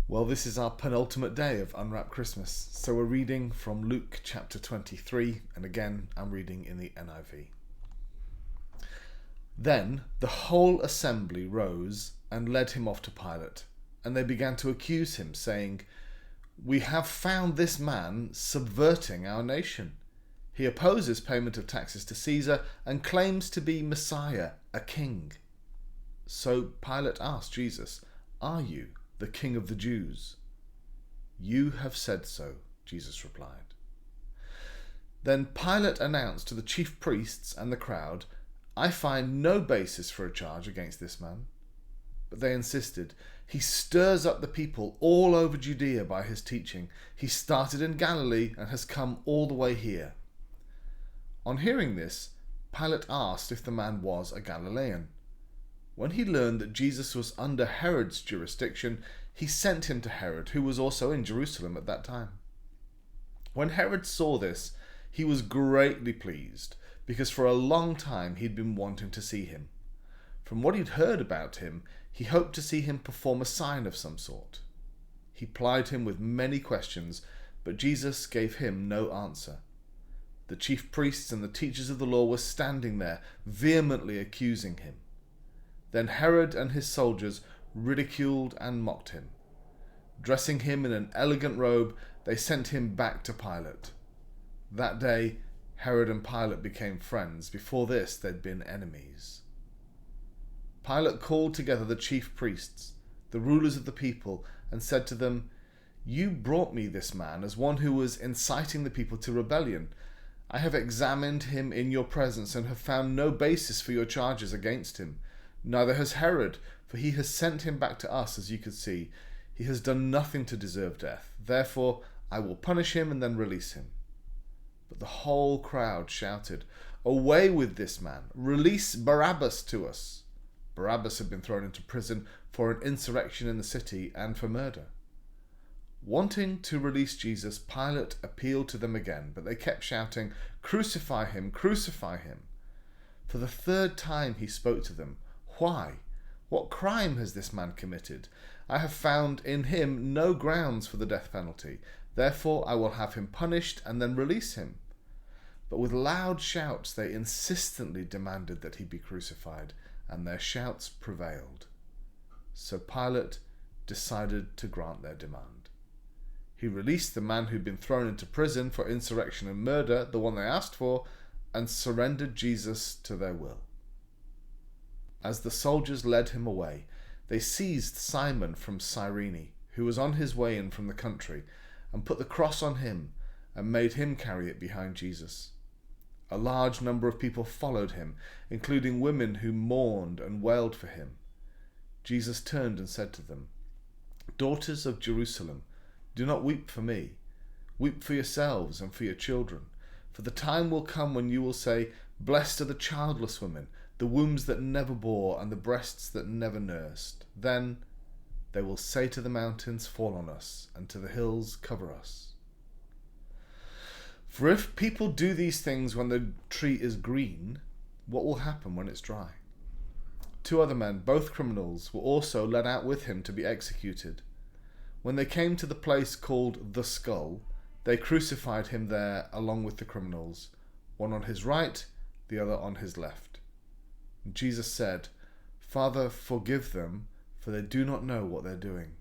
Well, this is our penultimate day of Unwrap Christmas. So we're reading from Luke chapter 23, and again, I'm reading in the NIV. Then the whole assembly rose and led him off to Pilate, and they began to accuse him, saying, "We have found this man subverting our nation. He opposes payment of taxes to Caesar and claims to be Messiah, a king." So Pilate asked Jesus, "Are you the King of the Jews?" "You have said so," Jesus replied. Then Pilate announced to the chief priests and the crowd, "I find no basis for a charge against this man." But they insisted, "He stirs up the people all over Judea by his teaching. He started in Galilee and has come all the way here." On hearing this, Pilate asked if the man was a Galilean. When he learned that Jesus was under Herod's jurisdiction, he sent him to Herod, who was also in Jerusalem at that time. When Herod saw this, he was greatly pleased, because for a long time he'd been wanting to see him. From what he'd heard about him, he hoped to see him perform a sign of some sort. He plied him with many questions, but Jesus gave him no answer. The chief priests and the teachers of the law were standing there, vehemently accusing him. Then Herod and his soldiers ridiculed and mocked him. Dressing him in an elegant robe, they sent him back to Pilate. That day, Herod and Pilate became friends. Before this, they'd been enemies. Pilate called together the chief priests, the rulers of the people, and said to them, "You brought me this man as one who was inciting the people to rebellion. I have examined him in your presence and have found no basis for your charges against him. Neither has Herod, for he has sent him back to us, as you could see. He has done nothing to deserve death. Therefore, I will punish him and then release him." But the whole crowd shouted, "Away with this man! Release Barabbas to us!" Barabbas had been thrown into prison for an insurrection in the city and for murder. Wanting to release Jesus, Pilate appealed to them again, but they kept shouting, "Crucify him! Crucify him!" For the third time he spoke to them. "Why? What crime has this man committed? I have found in him no grounds for the death penalty. Therefore I will have him punished and then release him." But with loud shouts they insistently demanded that he be crucified, and their shouts prevailed. So Pilate decided to grant their demand. He released the man who'd been thrown into prison for insurrection and murder, the one they asked for, and surrendered Jesus to their will. As the soldiers led him away, they seized Simon from Cyrene, who was on his way in from the country, and put the cross on him and made him carry it behind Jesus. A large number of people followed him, including women who mourned and wailed for him. Jesus turned and said to them, "Daughters of Jerusalem, do not weep for me. Weep for yourselves and for your children. For the time will come when you will say, 'Blessed are the childless women, the wombs that never bore, and the breasts that never nursed.' Then they will say to the mountains, 'Fall on us,' and to the hills, 'Cover us.' For if people do these things when the tree is green, what will happen when it's dry?" 2 other men, both criminals, were also led out with him to be executed. When they came to the place called the Skull, they crucified him there along with the criminals, one on his right, the other on his left. Jesus said, "Father, forgive them, for they do not know what they're doing."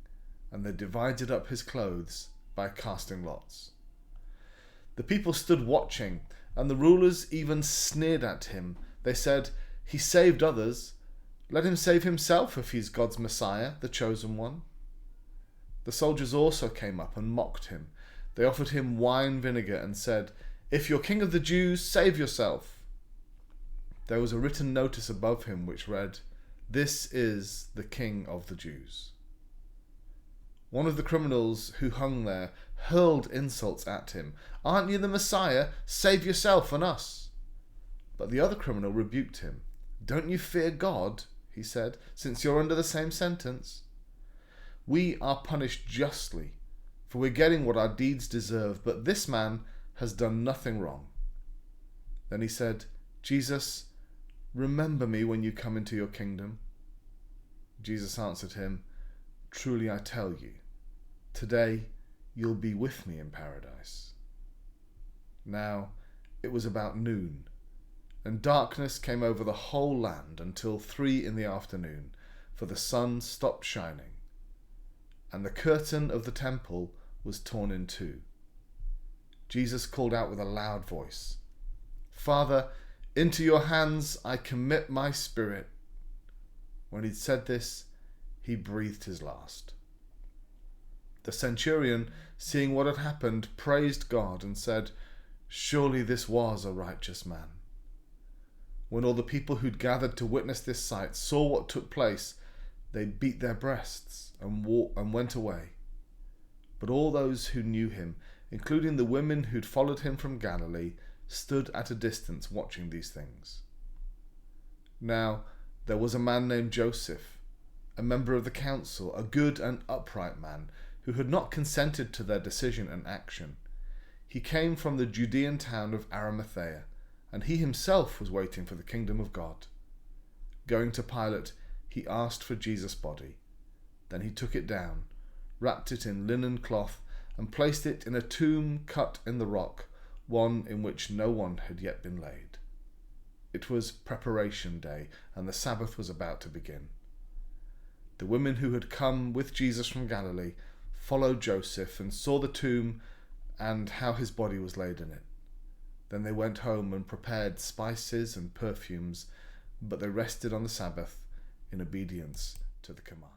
And they divided up his clothes by casting lots. The people stood watching, and the rulers even sneered at him. They said, "He saved others. Let him save himself if he's God's Messiah, the chosen one." The soldiers also came up and mocked him. They offered him wine vinegar and said, "If you're King of the Jews, save yourself." There was a written notice above him which read, "This is the King of the Jews." One of the criminals who hung there hurled insults at him. "Aren't you the Messiah? Save yourself and us." But the other criminal rebuked him. "Don't you fear God," he said, "since you're under the same sentence? We are punished justly, for we're getting what our deeds deserve, but this man has done nothing wrong." Then he said, "Jesus, remember me when you come into your kingdom." Jesus answered him, "Truly I tell you, Today you'll be with me in paradise." Now it was about noon, and darkness came over the whole land until 3 p.m, for the sun stopped shining, and the curtain of the temple was torn in two. Jesus called out with a loud voice, "Father, into your hands I commit my spirit." When he'd said this, he breathed his last. The centurion, seeing what had happened, praised God and said, "Surely this was a righteous man." When all the people who'd gathered to witness this sight saw what took place, they beat their breasts and went away. But all those who knew him, including the women who'd followed him from Galilee, stood at a distance watching these things. Now there was a man named Joseph, a member of the council, a good and upright man, who had not consented to their decision and action. He came from the Judean town of Arimathea, and he himself was waiting for the kingdom of God. Going to Pilate, he asked for Jesus' body. Then he took it down, wrapped it in linen cloth, and placed it in a tomb cut in the rock, one in which no one had yet been laid. It was preparation day, and the Sabbath was about to begin. The women who had come with Jesus from Galilee followed Joseph and saw the tomb and how his body was laid in it. Then they went home and prepared spices and perfumes, but they rested on the Sabbath in obedience to the command.